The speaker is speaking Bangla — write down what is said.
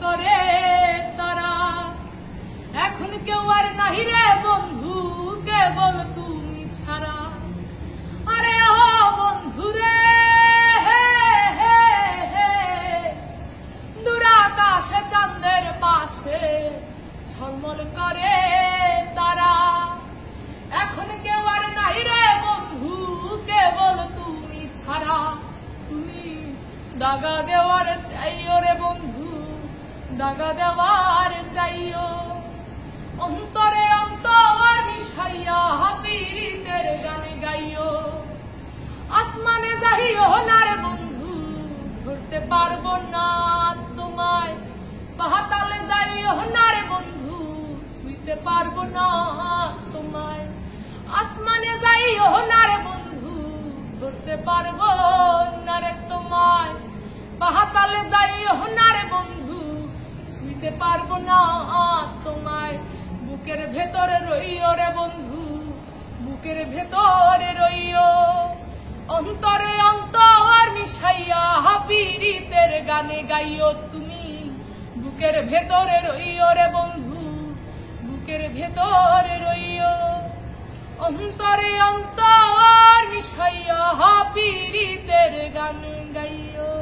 করে তারা। এখন কেউ আর নাহি রে বন্ধু, কেবল তুমি ছাড়া। আরে ও বন্ধু রে, দূর আকাশে চাঁদের পাশে ঝলমল করে তারা। এখন কেউ আর নাহি রে বন্ধু, কেবল তুমি ছাড়া। তুমি দাগা দেওয়ার চাইও রে বন্ধু, দাগা দেওয়ার চাইও। অন্তরে অন্তর মিশাইয়া পীড়িতের গানে গাইও। আসমানে যাইও না রে বন্ধু, ধরতে পারবো না তোমায়। পাতালে যাইও না রে বন্ধু, ছুঁইতে পারবো না তোমায়। আসমানে যাইও না রে বন্ধু, ধরতে পারবো না রে তোমায়। পাতালে যাইও না রে বন্ধু, ছুঁইতে পারবো না তোমায়। বুকের ভেতরে রইও রে বন্ধু, বুকের ভেতরে রইও। অন্তরে অন্তর মিশাইয়া পীড়িতের গানে গাইও। তুমি বুকের ভেতরে রইও রে বন্ধু, বুকের ভেতরে রইও। অন্তরে অন্তর মিশাইয়া পীড়িতের গানে গাইও।